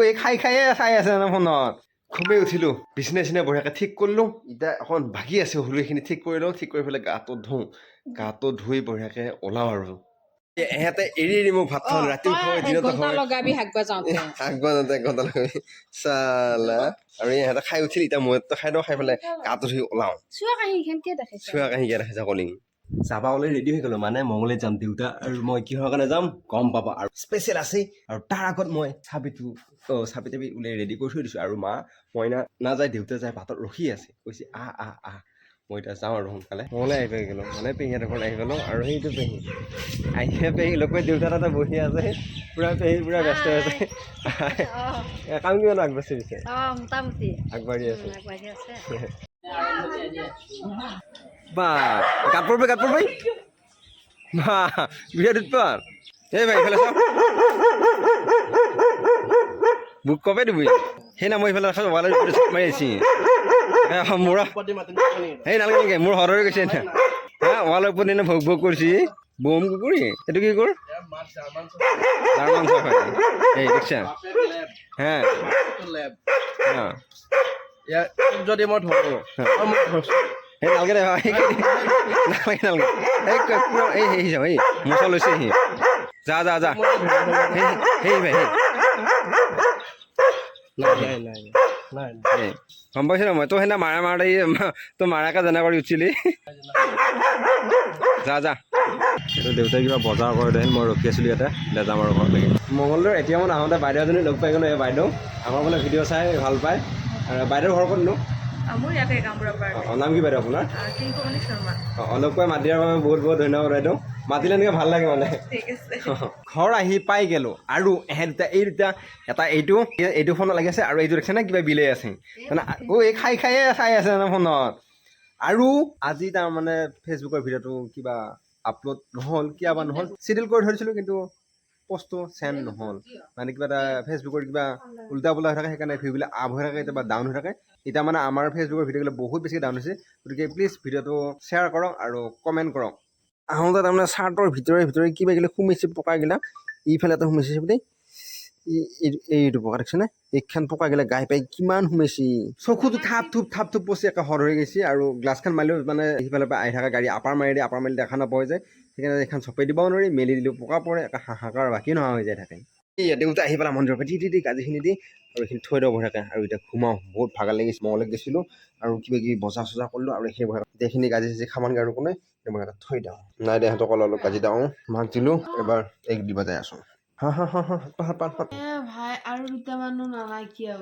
এই খাই আছে না ফোনত খুবেই উঠিলো বিছনা বঢ়িয়াকৈ ঠিক কৰিলোঁ এতিয়া অকণ বাকী আছে হলুখিনি ঠিক কৰি লওঁ ঠিক কৰি পেলাই গাটো ধুই বঢ়িয়াকৈ ওলাওঁ আৰু এহেঁতে এৰি মোক ভাত খাওঁ ৰাতিও খাওঁ দিনতো খাওঁ আগবা যাওঁতে 1 ঘণ্টা লগাবি চালা আৰু ইহঁতে খাই উঠিল এতিয়া মইতো খাই দিওঁ খাই পেলাই গাটো ধুই ওলাওঁ চুৱা কাঁহী দেখাইছা কলিং যাবা ওলাই ৰেডি হৈ গ'লো মানে মংগলে যাম দেউতা আৰু মই কিহৰ কাৰণে যাম গম পাবা আৰু স্পেচিয়েল আছে আৰু তাৰ আগত মই চাবি ওলাই ৰেডি কৰি থৈ দিছোঁ আৰু মা মইনা নাযায় দেউতা যায় ভাতত ৰখি আছে কৈছে আহ মই এতিয়া যাওঁ আৰু সোনকালে মংগলে আহি পাই গ'লোঁ মানে পেহীহঁতৰ ঘৰত আহি গ'লোঁ আৰু সেইটো পেহী লগ পাই দেউতা তাতে বহি আছে পেহী পুৰা ব্যস্ত আছে কাম কিমান আগবাঢ়ি দিছে আগবাঢ়ি আছে বা গাত পৰবি বা বিৰাট উৎপাত এই ভাই এইফালে চাওক বুক কবে দিবি সেই না মই এইফালে ৱালৰ ওপৰত মাৰি আছি মোৰ সেই নালাগে মোৰ হৰ হৈ গৈছে ৱালৰ ওপৰত এনে ভোগ কৰিছি বম কুকুৰী এইটো কি কৰ জাৰ্মান চাফাৰী এই দেখছা হে যদি মই ধৰো সেই নালাগে দে নালাগে এই মচা লৈছে সি যা সেই ভাই গম পাইছ মই তো সেইদিনা মাৰা তো মাৰাকে জানা কৰি উঠিলি যা এইটো দেউতাই কিবা বজাৰ কৰে দেন মই ৰখি আছিলোঁ ইয়াতে যাম আৰু ঘৰলৈকে মংগলদৈৰ এতিয়া মই আহোঁতে বাইদেউ এজনী লগ পাই গ'লোঁ এই বাইদেউ আমাৰ বোলে ভিডিঅ' চাই ভাল পায় আৰু বাইদেউৰ ঘৰ ক'তনো নাম কি বাইদেউ আপোনাৰ অলপ কৈ মাতি দিয়াৰ বাবে বহুত ধন্যবাদ বাইদেউ মাতিলে এনেকৈ ভাল লাগে মানে ঘৰ আহি পাই গ'লোঁ আৰু এই দুটা এটা এইটো ফোনত লাগি আছে আৰু এইটো দেখিছে নে কিবা বিলাই আছে মানে এই খাই আছে মানে ফোনত আৰু আজি তাৰমানে ফেচবুকৰ ভিডিঅ'টো কিবা আপলোড নহ'ল কিবা নহ'ল চিডিউল কৰি থৈছিলোঁ কিন্তু পষ্টটো চেণ্ড নহ'ল মানে কিবা এটা ফেচবুকৰ কিবা উল্টা পোল্টা হৈ থাকে সেইকাৰণে ভিউবিলাক আপ হৈ থাকে কেতিয়াবা ডাউন হৈ থাকে এতিয়া মানে আমাৰ ফেচবুকৰ ভিডিঅ'বিলাক বহুত বেছি ডাউন হৈছে গতিকে প্লিজ ভিডিঅ'টো শ্বেয়াৰ কৰক আৰু কমেণ্ট কৰক আহোঁতে তাৰমানে চাৰ্টৰ ভিতৰে কিবা গিলা সোমাইছে পকাগিলা ইফালে এটা সোমাইছে বুলি এইটো পকা দেখিছেনে এইখন পকাগিলা গাই পাই কিমান সোমাইছে চকুটো থাপ থুপ পচি একে হৰ হৈ গৈছে আৰু গ্লাছখন মাৰিলেও মানে সিফালৰ পৰা আহি থকা গাড়ী আপাৰ মাৰি দেখা নাপায় যায় সেইকাৰণে এইখন চপাই দিবও নোৱাৰি মেলি দিলেও পকা পৰে একে হাহাকাৰ বাকী নোহোৱা হৈ যায় থাকে দেউতা আহি পেলাই মন্দিৰৰ পৰা দি গাজিখিনি দি আৰু এইখিনি থৈ দিব থাকে আৰু এতিয়া ঘুমাওঁ বহুত ভাগৰ লাগিছে মঙলৈ গৈছিলোঁ আৰু কিবা কিবি বজাৰ চজাৰ কৰিলোঁ আৰু এইখিনি গাজি খামানগৈ আৰু কোনে থৈ দিওঁ নাই দে সিহঁতক অলপ গাজি দিওঁ মাক দিলোঁ এবাৰ এক দিব যাই আছোঁ ভাই আৰু দুটা মানুহ নালাগিয়া